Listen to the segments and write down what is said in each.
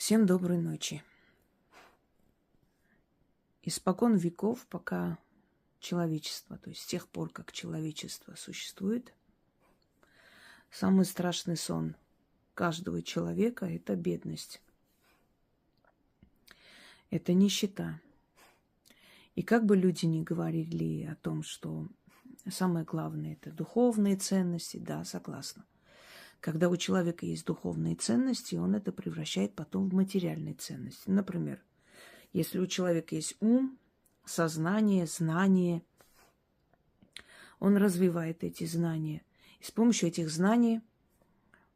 Всем доброй ночи. Испокон веков, пока человечество, то есть с тех пор, как человечество существует, самый страшный сон каждого человека – это бедность, это нищета. И как бы люди ни говорили о том, что самое главное – это духовные ценности, да, согласна. Когда у человека есть духовные ценности, он это превращает потом в материальные ценности. Например, если у человека есть ум, сознание, знание, он развивает эти знания. И с помощью этих знаний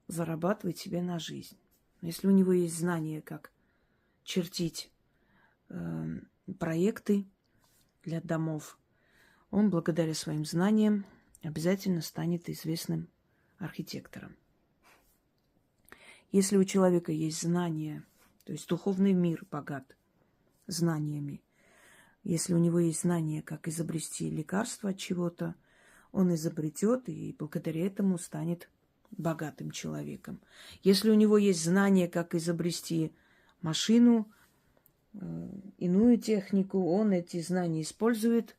зарабатывает себе на жизнь. Если у него есть знания, как чертить проекты для домов, он благодаря своим знаниям обязательно станет известным архитектором. Если у человека есть знания, то есть духовный мир богат знаниями, если у него есть знания, как изобрести лекарство от чего-то, он изобретет и благодаря этому станет богатым человеком. Если у него есть знания, как изобрести машину, иную технику, он эти знания использует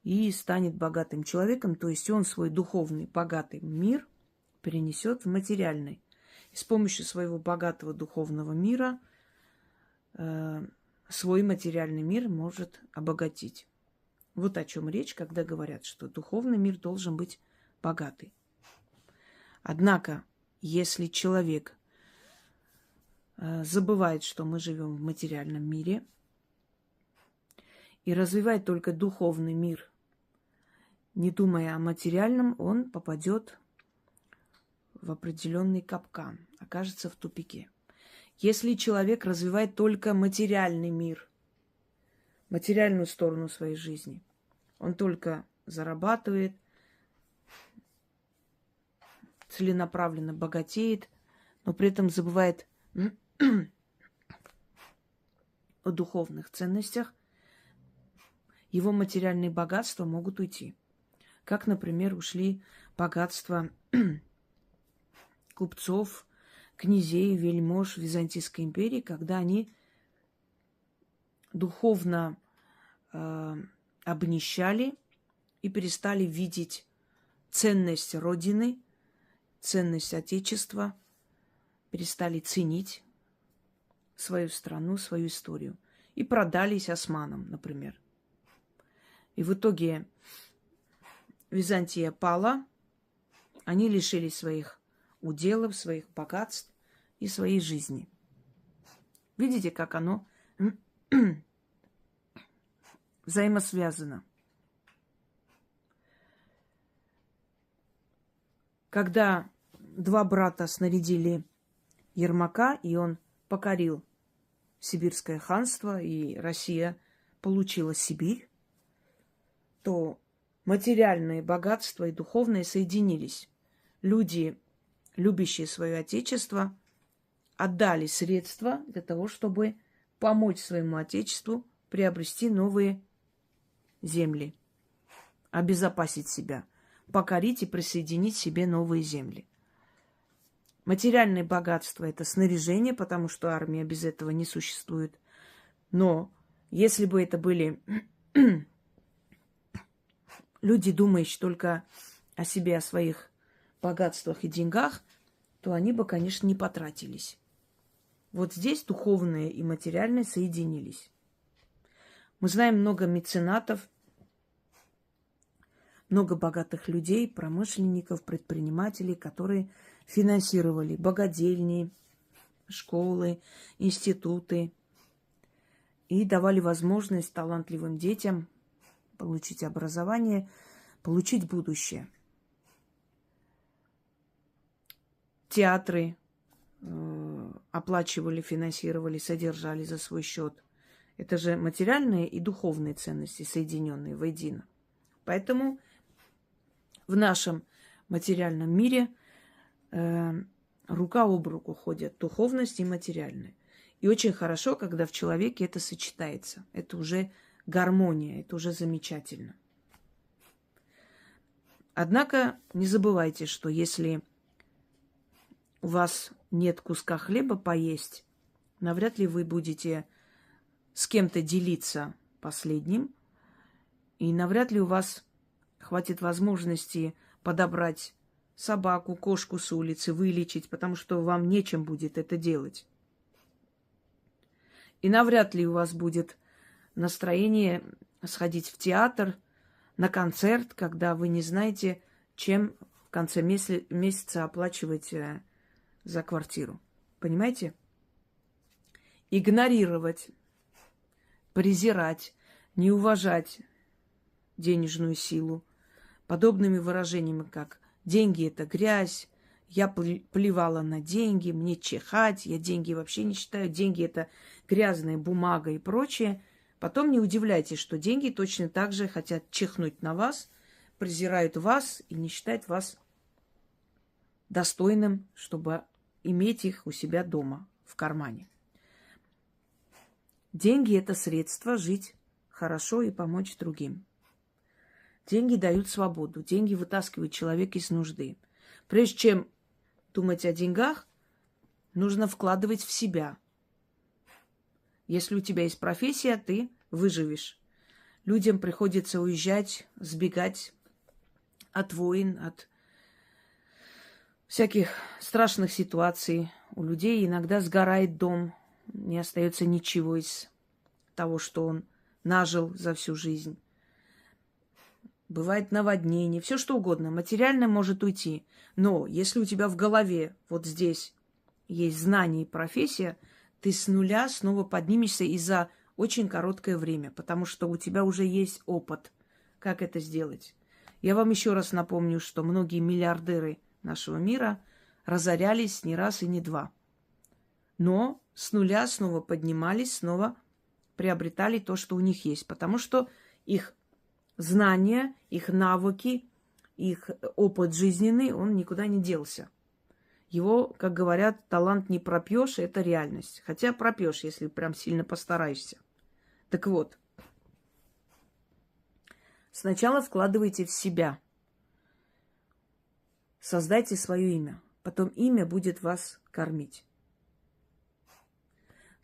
и станет богатым человеком, то есть он свой духовный богатый мир перенесет в материальный. И с помощью своего богатого духовного мира свой материальный мир может обогатить. Вот о чем речь, когда говорят, что духовный мир должен быть богатый. Однако, если человек забывает, что мы живем в материальном мире, и развивает только духовный мир, не думая о материальном, он попадет в определенный капкан, окажется в тупике. Если человек развивает только материальный мир, материальную сторону своей жизни, он только зарабатывает, целенаправленно богатеет, но при этом забывает о духовных ценностях, его материальные богатства могут уйти. Как, например, ушли богатства купцов, князей, вельмож Византийской империи, когда они духовно обнищали и перестали видеть ценность Родины, ценность Отечества, перестали ценить свою страну, свою историю. И продались османам, например. И в итоге Византия пала, они лишились своих уделов, своих богатств и своей жизни. Видите, как оно взаимосвязано. Когда два брата снарядили Ермака, и он покорил Сибирское ханство, и Россия получила Сибирь, то материальные богатства и духовные соединились. Люди, любящие свое отечество, отдали средства для того, чтобы помочь своему отечеству приобрести новые земли, обезопасить себя, покорить и присоединить себе новые земли. Материальное богатство – это снаряжение, потому что армия без этого не существует. Но если бы это были люди, думающие только о себе, о своих богатствах и деньгах, то они бы, конечно, не потратились. Вот здесь духовное и материальное соединились. Мы знаем много меценатов, много богатых людей, промышленников, предпринимателей, которые финансировали богадельни, школы, институты и давали возможность талантливым детям получить образование, получить будущее. Театры оплачивали, финансировали, содержали за свой счет. Это же материальные и духовные ценности, соединенные воедино. Поэтому в нашем материальном мире рука об руку ходят духовность и материальное. И очень хорошо, когда в человеке это сочетается. Это уже гармония, это уже замечательно. Однако не забывайте, что если у вас нет куска хлеба поесть, навряд ли вы будете с кем-то делиться последним, и навряд ли у вас хватит возможности подобрать собаку, кошку с улицы, вылечить, потому что вам нечем будет это делать. И навряд ли у вас будет настроение сходить в театр, на концерт, когда вы не знаете, чем в конце месяца оплачивать за квартиру. Понимаете? Игнорировать, презирать, не уважать денежную силу подобными выражениями, как «деньги – это грязь», «я плевала на деньги», «мне чихать», «я деньги вообще не считаю», «деньги – это грязная бумага» и прочее. Потом не удивляйтесь, что деньги точно так же хотят чихнуть на вас, презирают вас и не считают вас достойным, чтобы иметь их у себя дома, в кармане. Деньги – это средство жить хорошо и помочь другим. Деньги дают свободу, деньги вытаскивают человека из нужды. Прежде чем думать о деньгах, нужно вкладывать в себя. Если у тебя есть профессия, ты выживешь. Людям приходится уезжать, сбегать от войн, от всяких страшных ситуаций. У людей иногда сгорает дом, не остается ничего из того, что он нажил за всю жизнь. Бывает наводнение, все что угодно. Материальное может уйти. Но если у тебя в голове вот здесь есть знание и профессия, ты с нуля снова поднимешься и за очень короткое время, потому что у тебя уже есть опыт, как это сделать. Я вам еще раз напомню, что многие миллиардеры нашего мира разорялись не раз и не два. Но с нуля снова поднимались, снова приобретали то, что у них есть, потому что их знания, их навыки, их опыт жизненный, он никуда не делся. Его, как говорят, талант не пропьешь, это реальность. Хотя пропьешь, если прям сильно постараешься. Так вот, сначала вкладывайте в себя. Создайте свое имя. Потом имя будет вас кормить.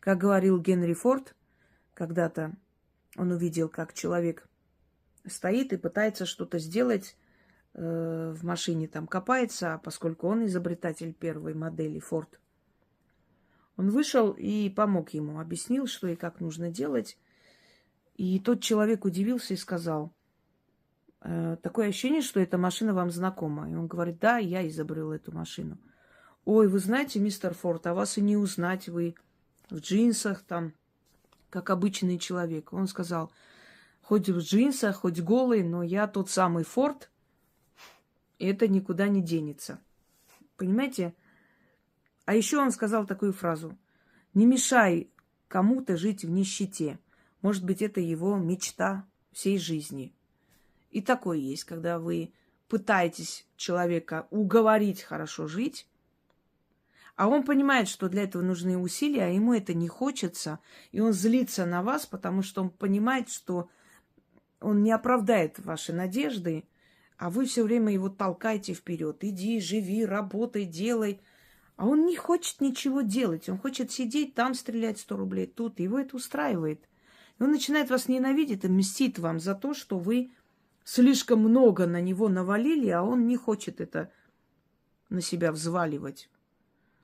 Как говорил Генри Форд, когда-то он увидел, как человек стоит и пытается что-то сделать в машине, там копается, а поскольку он изобретатель первой модели Форд, он вышел и помог ему, объяснил, что и как нужно делать. И тот человек удивился и сказал: такое ощущение, что эта машина вам знакома. И он говорит: да, я изобрел эту машину. Ой, вы знаете, мистер Форд, а вас и не узнать, вы в джинсах там, как обычный человек. Он сказал: хоть в джинсах, хоть голый, но я тот самый Форд, и это никуда не денется. Понимаете? А еще он сказал такую фразу: не мешай кому-то жить в нищете. Может быть, это его мечта всей жизни. И такое есть, когда вы пытаетесь человека уговорить хорошо жить, а он понимает, что для этого нужны усилия, а ему это не хочется, и он злится на вас, потому что он понимает, что он не оправдает ваши надежды, а вы все время его толкаете вперед. Иди, живи, работай, делай. А он не хочет ничего делать. Он хочет сидеть там, стрелять 100 рублей тут. Его это устраивает. И он начинает вас ненавидеть и мстит вам за то, что вы слишком много на него навалили, а он не хочет это на себя взваливать.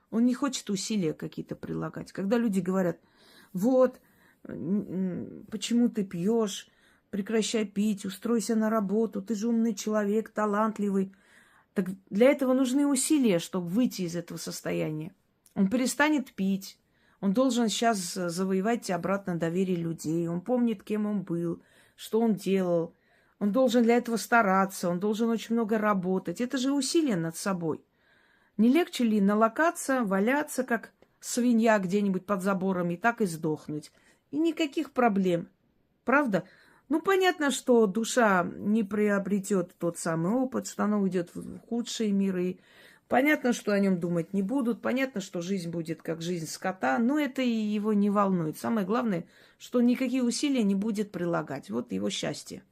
Он не хочет усилия какие-то прилагать. Когда люди говорят: вот, почему ты пьешь, прекращай пить, устройся на работу, ты же умный человек, талантливый. Так для этого нужны усилия, чтобы выйти из этого состояния. Он перестанет пить, он должен сейчас завоевать обратно доверие людей, он помнит, кем он был, что он делал. Он должен для этого стараться, он должен очень много работать. Это же усилие над собой. Не легче ли налокаться, валяться, как свинья где-нибудь под забором, и так и сдохнуть? И никаких проблем. Правда? Ну, понятно, что душа не приобретет тот самый опыт, что она уйдет в худшие миры. Понятно, что о нем думать не будут. Понятно, что жизнь будет как жизнь скота. Но это и его не волнует. Самое главное, что никакие усилия не будет прилагать. Вот его счастье.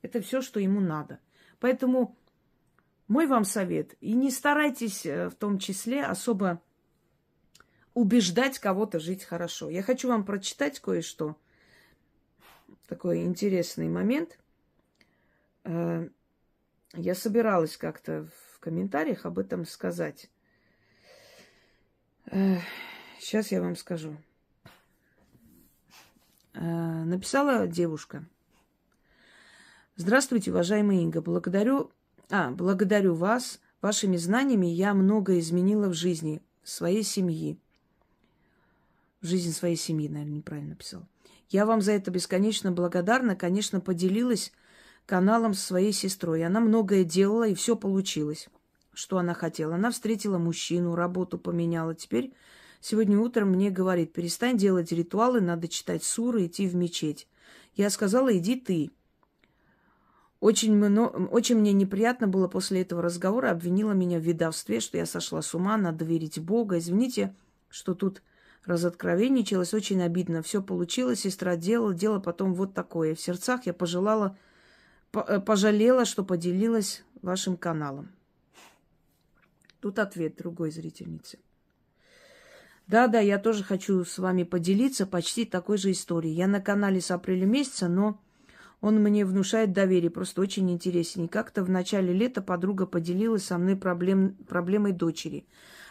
Это все, что ему надо. Поэтому мой вам совет. И не старайтесь в том числе особо убеждать кого-то жить хорошо. Я хочу вам прочитать кое-что. Такой интересный момент. Я собиралась как-то в комментариях об этом сказать. Сейчас я вам скажу. Написала девушка. Здравствуйте, уважаемая Инга. Благодарю вас. Вашими знаниями я многое изменила в жизни своей семьи. В жизни своей семьи, наверное, неправильно написала. Я вам за это бесконечно благодарна. Конечно, поделилась каналом с своей сестрой. Она многое делала, и все получилось, что она хотела. Она встретила мужчину, работу поменяла. Теперь сегодня утром мне говорит: перестань делать ритуалы, надо читать суры, идти в мечеть. Я сказала: иди ты. Очень мне неприятно было после этого разговора. Обвинила меня в ведовстве, что я сошла с ума, надо верить в Бога. Извините, что тут разоткровенничалась. Очень обидно. Все получилось, сестра делала, дело потом вот такое. В сердцах я пожалела, что поделилась вашим каналом. Тут ответ другой зрительницы. Да, я тоже хочу с вами поделиться почти такой же историей. Я на канале с апреля месяца, но он мне внушает доверие, просто очень интересен. И как-то в начале лета подруга поделилась со мной проблемой дочери.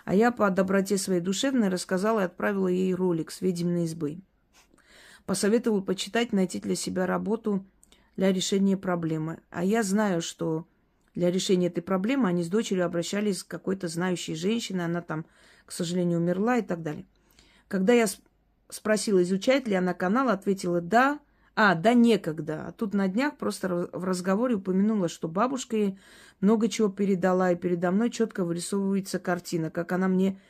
А я по доброте своей душевной рассказала и отправила ей ролик с ведьминой избы. Посоветовала почитать, найти для себя работу для решения проблемы. А я знаю, что для решения этой проблемы они с дочерью обращались к какой-то знающей женщине. Она там, к сожалению, умерла и так далее. Когда я спросила, изучает ли она канал, ответила: да. Да, некогда. А тут на днях просто в разговоре упомянула, что бабушка ей много чего передала, и передо мной четко вырисовывается картина, как она мне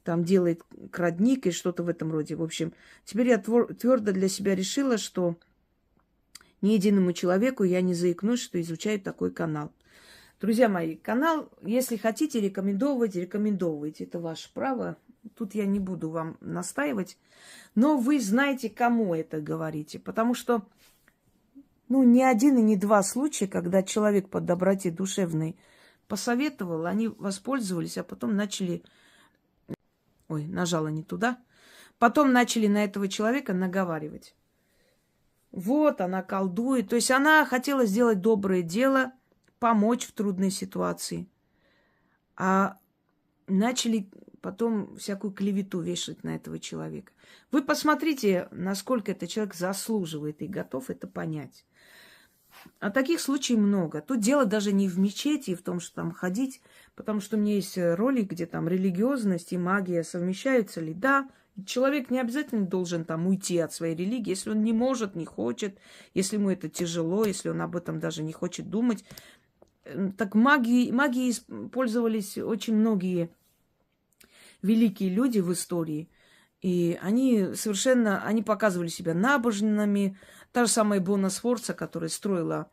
там делает крадник и что-то в этом роде. В общем, теперь я твердо для себя решила, что ни единому человеку я не заикнусь, что изучаю такой канал. Друзья мои, канал, если хотите рекомендовывайте. Это ваше право. Тут я не буду вам настаивать. Но вы знаете, кому это говорите. Потому что, не один и не два случая, когда человек по доброте душевной посоветовал, они воспользовались, а потом начали... Ой, нажала не туда. Потом начали на этого человека наговаривать. Вот, она колдует. То есть она хотела сделать доброе дело, помочь в трудной ситуации. А начали потом всякую клевету вешать на этого человека. Вы посмотрите, насколько этот человек заслуживает и готов это понять. А таких случаев много. Тут дело даже не в мечети, в том, что там ходить, потому что у меня есть ролик, где там религиозность и магия совмещаются ли. Да, человек не обязательно должен там уйти от своей религии, если он не может, не хочет, если ему это тяжело, если он об этом даже не хочет думать. Так магией пользовались очень многие великие люди в истории. И они показывали себя набожными. Та же самая Бона Сфорца, которая строила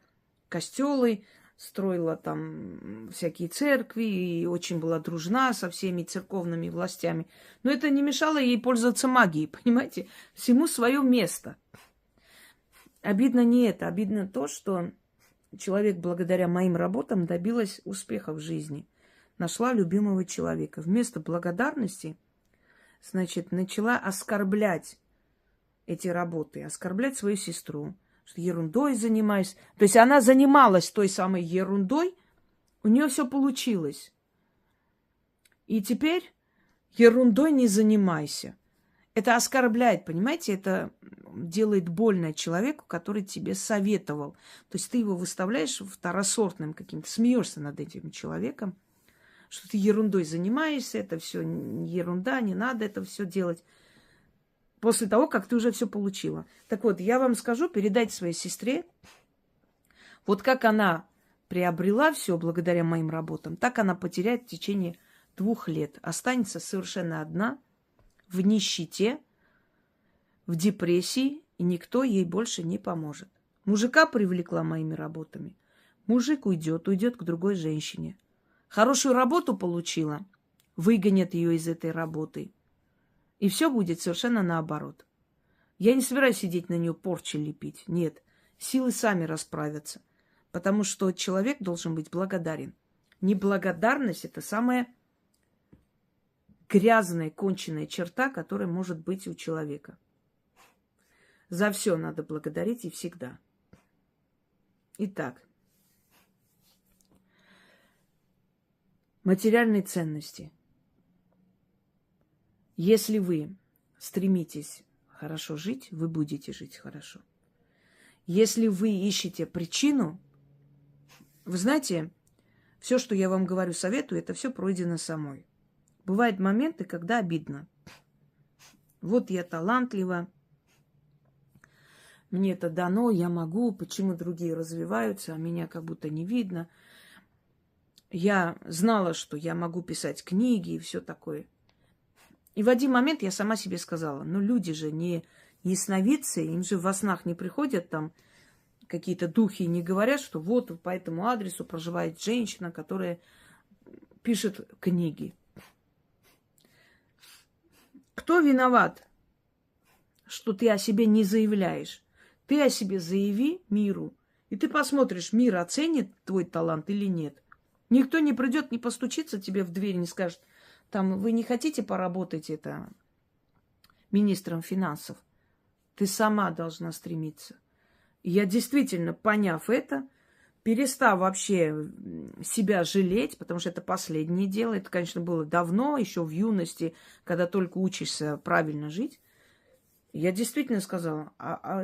костелы, строила там всякие церкви и очень была дружна со всеми церковными властями. Но это не мешало ей пользоваться магией, понимаете? Всему свое место. Обидно не это, обидно то, что человек благодаря моим работам добилась успеха в жизни. Нашла любимого человека. Вместо благодарности, начала оскорблять эти работы, оскорблять свою сестру, что ерундой занимаюсь. То есть она занималась той самой ерундой, у нее все получилось. И теперь ерундой не занимайся. Это оскорбляет, понимаете? Это делает больно человеку, который тебе советовал. То есть ты его выставляешь второсортным каким-то, смеешься над этим человеком, что ты ерундой занимаешься, это все ерунда, не надо это все делать. После того, как ты уже все получила. Так вот, я вам скажу, передайте своей сестре, вот как она приобрела все благодаря моим работам, так она потеряет в течение 2 лет. Останется совершенно одна, в нищете, в депрессии, и никто ей больше не поможет. Мужика привлекла моими работами. Мужик уйдет к другой женщине. Хорошую работу получила, выгонят ее из этой работы. И все будет совершенно наоборот. Я не собираюсь сидеть на нее порчи лепить. Нет, силы сами расправятся. Потому что человек должен быть благодарен. Неблагодарность – это самое грязная, конченная черта, которая может быть у человека. За все надо благодарить и всегда. Итак, материальные ценности. Если вы стремитесь хорошо жить, вы будете жить хорошо. Если вы ищете причину, вы знаете, все, что я вам говорю, советую, это все пройдено самой. Бывают моменты, когда обидно. Вот я талантлива, мне это дано, я могу, почему другие развиваются, а меня как будто не видно. Я знала, что я могу писать книги и все такое. И в один момент я сама себе сказала, ну люди же не сновидцы, им же во снах не приходят там какие-то духи и не говорят, что вот по этому адресу проживает женщина, которая пишет книги. Кто виноват, что ты о себе не заявляешь? Ты о себе заяви миру, и ты посмотришь, мир оценит твой талант или нет. Никто не придет, не постучится тебе в дверь, не скажет, там, вы не хотите поработать это министром финансов? Ты сама должна стремиться. И я действительно, поняв это, перестав вообще себя жалеть, потому что это последнее дело, это, конечно, было давно, еще в юности, когда только учишься правильно жить, я действительно сказала,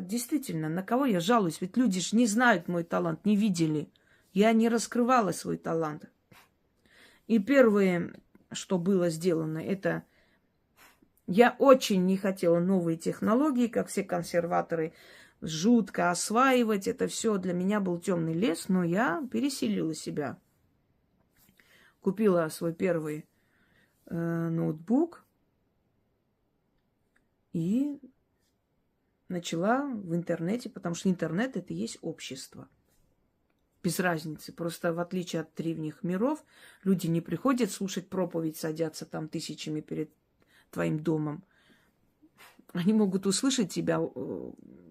действительно, на кого я жалуюсь? Ведь люди же не знают мой талант, не видели. Я не раскрывала свой талант. И первое, что было сделано, это я очень не хотела новые технологии, как все консерваторы, жутко осваивать. Это все для меня был темный лес, но я пересилила себя. Купила свой первый ноутбук и начала в интернете, потому что интернет это и есть общество. Без разницы. Просто в отличие от древних миров, люди не приходят слушать проповедь, садятся там тысячами перед твоим домом. Они могут услышать тебя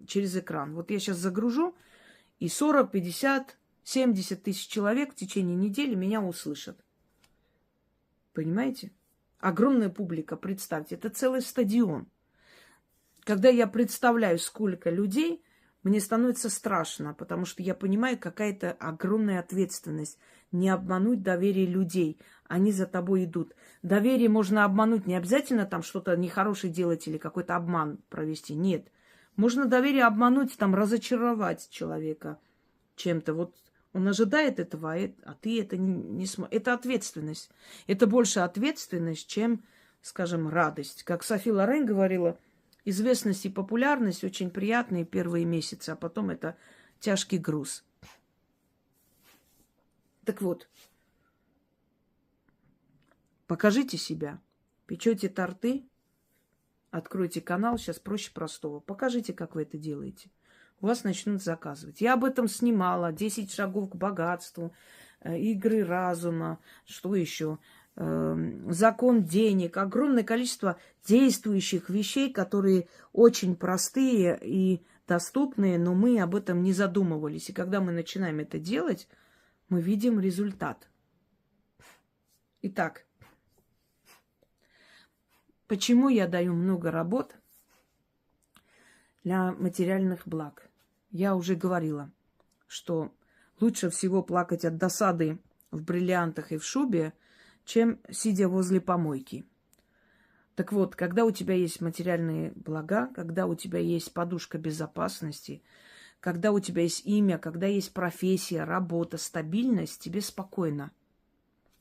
через экран. Вот я сейчас загружу, и 40, 50, 70 тысяч человек в течение недели меня услышат. Понимаете? Огромная публика, представьте, это целый стадион. Когда я представляю, сколько людей, мне становится страшно, потому что я понимаю, какая-то огромная ответственность. Не обмануть доверие людей. Они за тобой идут. Доверие можно обмануть. Не обязательно там что-то нехорошее делать или какой-то обман провести. Нет. Можно доверие обмануть, там разочаровать человека чем-то. Вот он ожидает этого, а ты это не сможешь. Это ответственность. Это больше ответственность, чем, скажем, радость. Как Софи Лорен говорила, известность и популярность очень приятные первые месяцы, а потом это тяжкий груз. Так вот, покажите себя. Печете торты, откройте канал, сейчас проще простого. Покажите, как вы это делаете. У вас начнут заказывать. Я об этом снимала. 10 шагов к богатству, игры разума, что еще? Закон денег, огромное количество действующих вещей, которые очень простые и доступные, но мы об этом не задумывались. И когда мы начинаем это делать, мы видим результат. Итак, почему я даю много работ для материальных благ? Я уже говорила, что лучше всего плакать от досады в бриллиантах и в шубе, чем сидя возле помойки. Так вот, когда у тебя есть материальные блага, когда у тебя есть подушка безопасности, когда у тебя есть имя, когда есть профессия, работа, стабильность, тебе спокойно.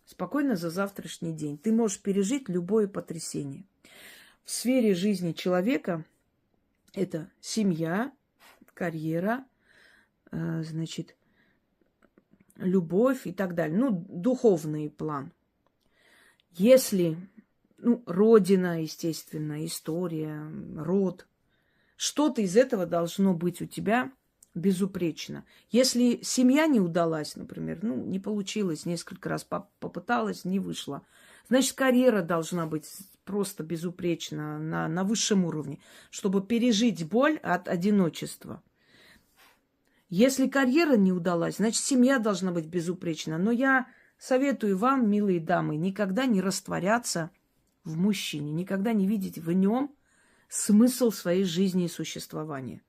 Спокойно за завтрашний день. Ты можешь пережить любое потрясение. В сфере жизни человека это семья, карьера, значит, любовь и так далее. Ну, духовный план. Если, родина, естественно, история, род, что-то из этого должно быть у тебя безупречно. Если семья не удалась, например, не получилось, несколько раз попыталась, не вышло, значит, карьера должна быть просто безупречна на высшем уровне, чтобы пережить боль от одиночества. Если карьера не удалась, значит, семья должна быть безупречна. Но я советую вам, милые дамы, никогда не растворяться в мужчине, никогда не видите в нем смысл своей жизни и существования.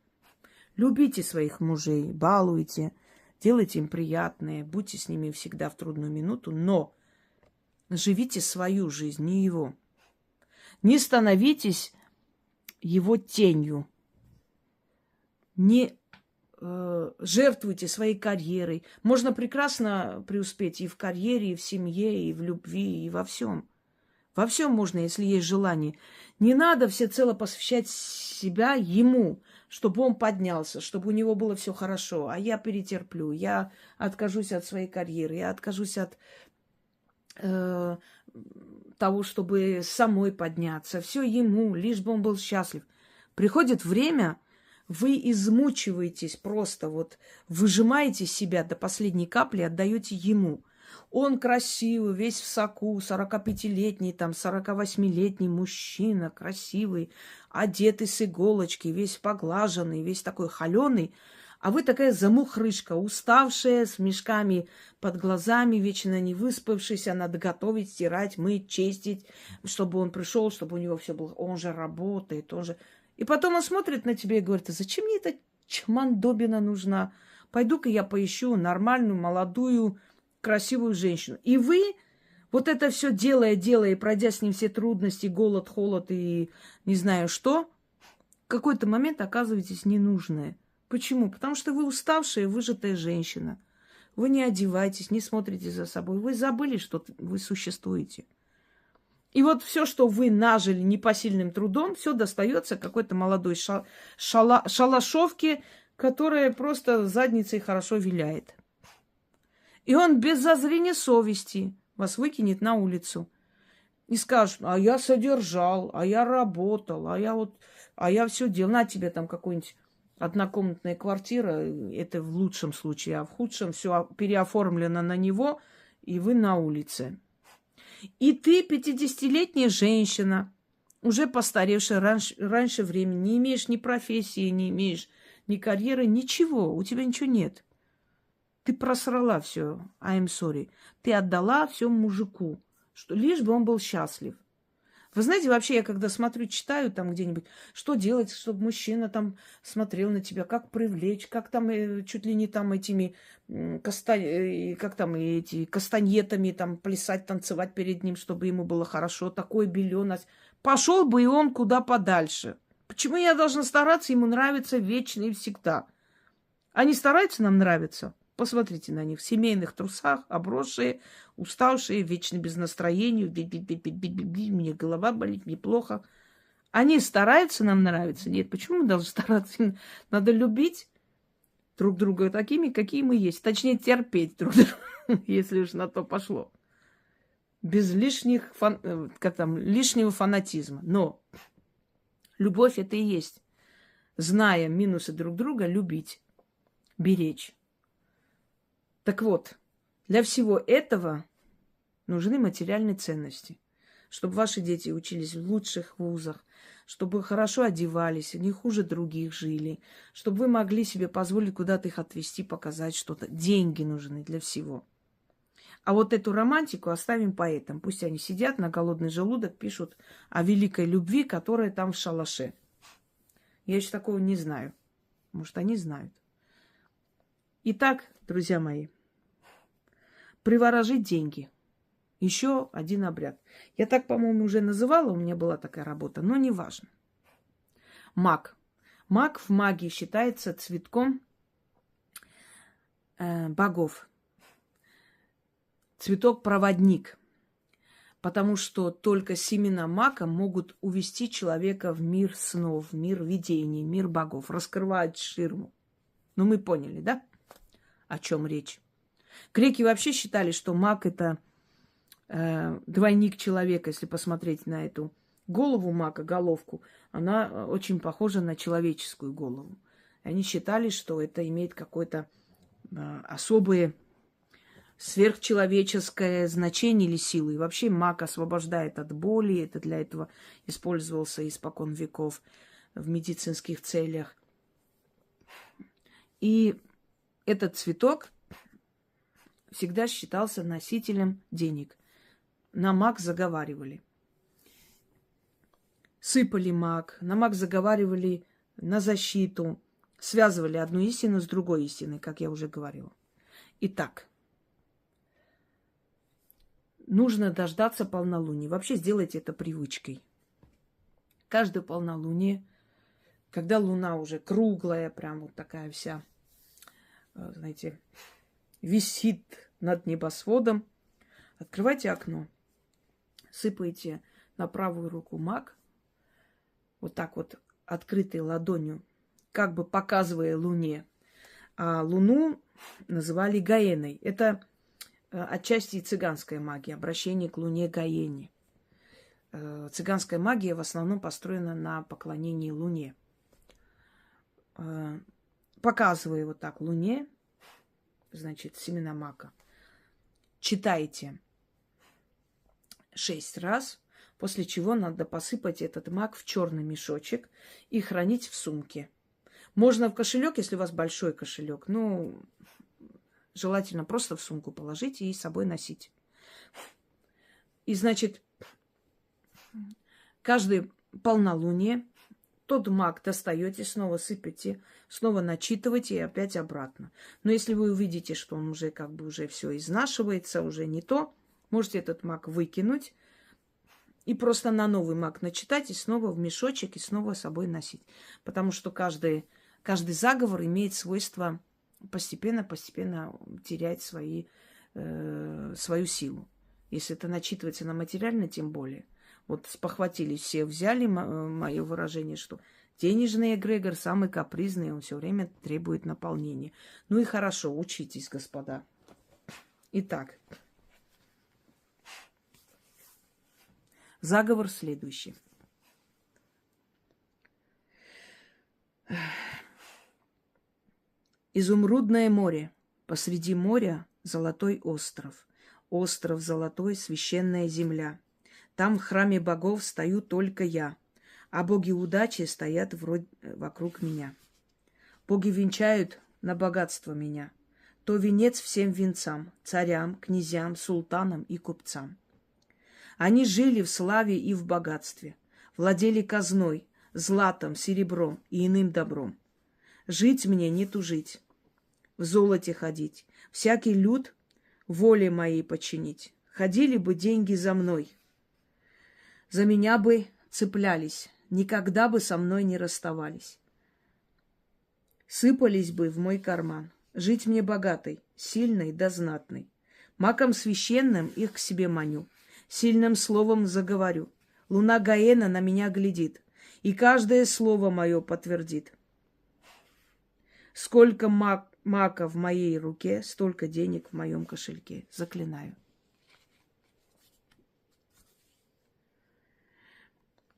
Любите своих мужей, балуйте, делайте им приятное, будьте с ними всегда в трудную минуту, но живите свою жизнь, не его. Не становитесь его тенью. Не жертвуйте своей карьерой. Можно прекрасно преуспеть и в карьере, и в семье, и в любви, и во всем. Во всем можно, если есть желание. Не надо всецело посвящать себя ему, чтобы он поднялся, чтобы у него было все хорошо. А я перетерплю, я откажусь от своей карьеры, я откажусь от того, чтобы самой подняться. Все ему, лишь бы он был счастлив. Приходит время, вы измучиваетесь просто, вот выжимаете себя до последней капли, отдаете ему. Он красивый, весь в соку, 45-летний, там, 48-летний мужчина, красивый, одетый с иголочки, весь поглаженный, весь такой холеный. А вы такая замухрышка, уставшая, с мешками под глазами, вечно не выспавшаяся, надо готовить, стирать, мыть, чистить, чтобы он пришел, чтобы у него все было. Он же работает, он же... И потом он смотрит на тебя и говорит: а зачем мне эта чмандобина нужна? Пойду-ка я поищу нормальную, молодую, красивую женщину. И вы, вот это все делая, пройдя с ним все трудности, голод, холод и не знаю что, в какой-то момент оказываетесь ненужной. Почему? Потому что вы уставшая, выжатая женщина. Вы не одеваетесь, не смотрите за собой. Вы забыли, что вы существуете. И вот все, что вы нажили непосильным трудом, все достается какой-то молодой шалашовке, которая просто задницей хорошо виляет. И он без зазрения совести вас выкинет на улицу. И скажет: а я содержал, а я работал, а я все делал. На тебе там какой-нибудь однокомнатная квартира, это в лучшем случае, а в худшем все переоформлено на него, и вы на улице. И ты, 50-летняя женщина, уже постаревшая раньше времени, не имеешь ни профессии, не имеешь ни карьеры, ничего, у тебя ничего нет. Ты просрала все, I'm sorry. Ты отдала все мужику, что лишь бы он был счастлив. Вы знаете, вообще, я когда смотрю, читаю там где-нибудь, что делать, чтобы мужчина там смотрел на тебя, как привлечь, как там чуть ли не там этими как там эти кастаньетами там плясать, танцевать перед ним, чтобы ему было хорошо, такое белье. Пошел бы и он куда подальше. Почему я должна стараться ему нравиться вечно и всегда? Они стараются нам нравиться. Посмотрите на них. В семейных трусах, обросшие, уставшие, вечно без настроения. Мне голова болит, мне плохо. Они стараются нам нравиться? Нет. Почему мы должны стараться? Надо любить друг друга такими, какие мы есть. Точнее, терпеть друг друга, если уж на то пошло. Без лишнего фанатизма. Но любовь это и есть. Зная минусы друг друга, любить, беречь. Так вот, для всего этого нужны материальные ценности. Чтобы ваши дети учились в лучших вузах, чтобы хорошо одевались, не хуже других жили, чтобы вы могли себе позволить куда-то их отвезти, показать что-то. Деньги нужны для всего. А вот эту романтику оставим поэтам. Пусть они сидят на голодный желудок, пишут о великой любви, которая там в шалаше. Я еще такого не знаю. Может, они знают. Итак, друзья мои, приворожить деньги. Еще один обряд. Я так, по-моему, уже называла, у меня была такая работа, но не важно. Мак. Мак в магии считается цветком богов. Цветок-проводник. Потому что только семена мака могут увести человека в мир снов, в мир видений, мир богов, раскрывать ширму. Ну, мы поняли, да? О чем речь. Греки вообще считали, что маг – это двойник человека. Если посмотреть на эту голову мака, головку, она очень похожа на человеческую голову. Они считали, что это имеет какое-то особое сверхчеловеческое значение или силу. И вообще маг освобождает от боли. Это для этого использовался испокон веков в медицинских целях. И этот цветок всегда считался носителем денег. На мак заговаривали. сыпали маг, на маг заговаривали на защиту, связывали одну истину с другой истиной, как я уже говорила. Итак, нужно дождаться полнолуния. Вообще сделайте это привычкой. Каждое полнолуние, когда луна уже круглая, прям вот такая вся, знаете, висит над небосводом, открывайте окно, сыпайте на правую руку маг, вот так вот открытой ладонью, как бы показывая луне. А луну называли Гаеной. Это отчасти цыганская магия, обращение к луне Гаене. Цыганская магия в основном построена на поклонении луне. Показывая вот так луне, значит, семена мака, читайте 6 раз, после чего надо посыпать этот мак в черный мешочек и хранить в сумке. Можно в кошелек, если у вас большой кошелек, но желательно просто в сумку положить и с собой носить. И, значит, каждое полнолуние тот мак достаете, снова сыпете, снова начитываете и опять обратно. Но если вы увидите, что он уже как бы уже все изнашивается, уже не то, можете этот мак выкинуть и просто на новый мак начитать и снова в мешочек и снова с собой носить. Потому что каждый заговор имеет свойство постепенно терять свою силу. Если это начитывается на материально, тем более. Вот спохватились, все взяли мое выражение, что денежный эгрегор самый капризный, он все время требует наполнения. Ну и хорошо, учитесь, господа. Итак, заговор следующий. Изумрудное море. Посреди моря золотой остров. Остров золотой, священная земля. Там в храме богов стою только я, а боги удачи стоят вокруг меня. Боги венчают на богатство меня. То венец всем венцам, царям, князьям, султанам и купцам. Они жили в славе и в богатстве, владели казной, златом, серебром и иным добром. Жить мне не тужить, в золоте ходить, всякий люд воле моей подчинить. Ходили бы деньги за мной, за меня бы цеплялись, никогда бы со мной не расставались. Сыпались бы в мой карман, жить мне богатой, сильной да знатной. Маком священным их к себе маню, сильным словом заговорю. Луна Гаена на меня глядит, и каждое слово мое подтвердит. Сколько мака в моей руке, столько денег в моем кошельке. Заклинаю.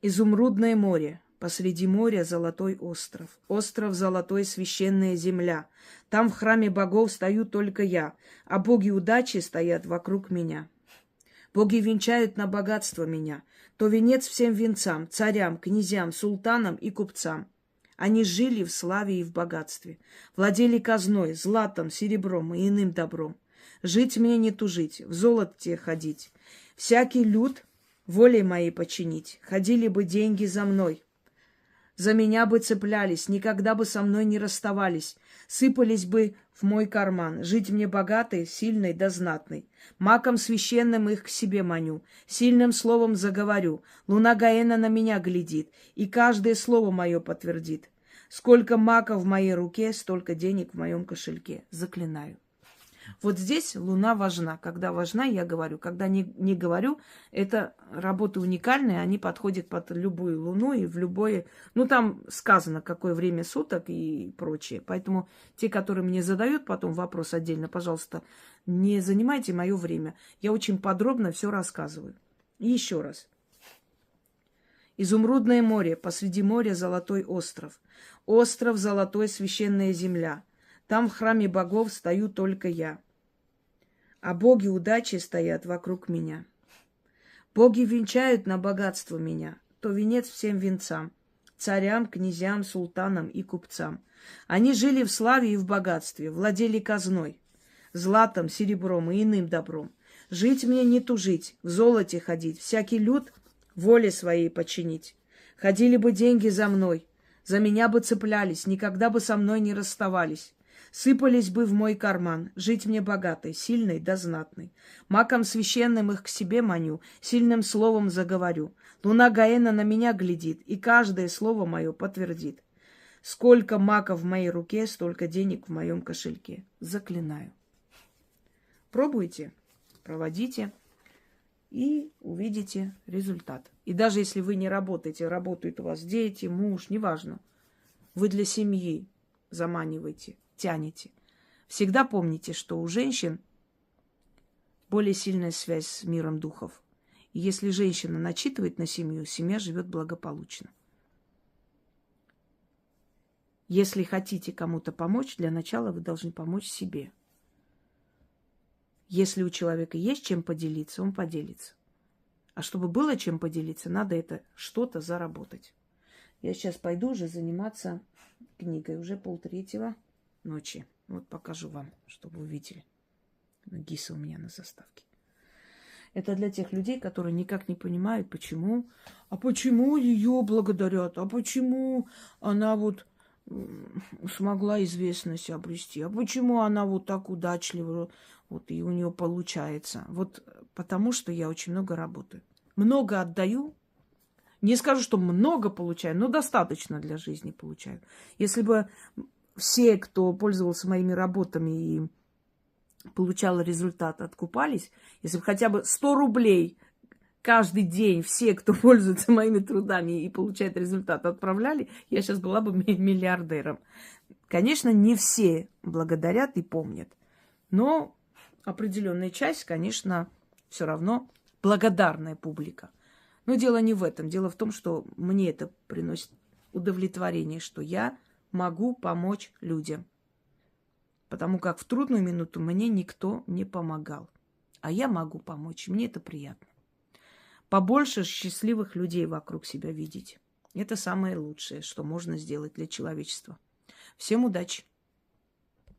Изумрудное море. Посреди моря золотой остров. Остров золотой, священная земля. Там в храме богов стою только я, а боги удачи стоят вокруг меня. Боги венчают на богатство меня. То венец всем венцам, царям, князьям, султанам и купцам. Они жили в славе и в богатстве, владели казной, златом, серебром и иным добром. Жить мне не тужить, в золоте ходить. Всякий люд волей моей подчинить. Ходили бы деньги за мной. За меня бы цеплялись, никогда бы со мной не расставались. Сыпались бы в мой карман. Жить мне богатой, сильной да знатной. Маком священным их к себе маню. Сильным словом заговорю. Луна Гаена на меня глядит, и каждое слово мое подтвердит. Сколько мака в моей руке, столько денег в моем кошельке. Заклинаю. Вот здесь луна важна. Когда важна, я говорю. Когда не говорю, это работы уникальные, они подходят под любую луну и в любое... Ну, там сказано, какое время суток и прочее. Поэтому те, которые мне задают потом вопрос отдельно, пожалуйста, не занимайте мое время. Я очень подробно все рассказываю. И еще раз. Изумрудное море, посреди моря золотой остров. Остров золотой, священная земля. Там в храме богов стою только я, а боги удачи стоят вокруг меня. Боги венчают на богатство меня, то венец всем венцам, царям, князьям, султанам и купцам. Они жили в славе и в богатстве, владели казной, златом, серебром и иным добром. Жить мне не тужить, в золоте ходить, всякий люд воле своей подчинить. Ходили бы деньги за мной, за меня бы цеплялись, никогда бы со мной не расставались. Сыпались бы в мой карман, жить мне богатой, сильной да знатной. Маком священным их к себе маню, сильным словом заговорю. Луна Гаэна на меня глядит, и каждое слово мое подтвердит. Сколько мака в моей руке, столько денег в моем кошельке. Заклинаю. Пробуйте, проводите и увидите результат. И даже если вы не работаете, работают у вас дети, муж, неважно, вы для семьи заманиваете, тянете. Всегда помните, что у женщин более сильная связь с миром духов. И если женщина начитывает на семью, семья живет благополучно. Если хотите кому-то помочь, для начала вы должны помочь себе. Если у человека есть чем поделиться, он поделится. А чтобы было чем поделиться, надо это что-то заработать. Я сейчас пойду уже заниматься книгой. Уже 2:30 ночи. Вот покажу вам, чтобы вы увидели. Гиса у меня на заставке. Это для тех людей, которые никак не понимают, почему. А почему ее благодарят? А почему она вот смогла известность обрести? А почему она вот так удачлива, вот и у нее получается? Вот потому что я очень много работаю. Много отдаю. Не скажу, что много получаю, но достаточно для жизни получаю. Если бы все, кто пользовался моими работами и получал результат, откупались, если бы хотя бы 100 рублей каждый день все, кто пользуется моими трудами и получает результат, отправляли, я сейчас была бы миллиардером. Конечно, не все благодарят и помнят, но определенная часть, конечно, все равно благодарная публика. Но дело не в этом. Дело в том, что мне это приносит удовлетворение, что я могу помочь людям. Потому как в трудную минуту мне никто не помогал. А я могу помочь. Мне это приятно. Побольше счастливых людей вокруг себя видеть. Это самое лучшее, что можно сделать для человечества. Всем удачи!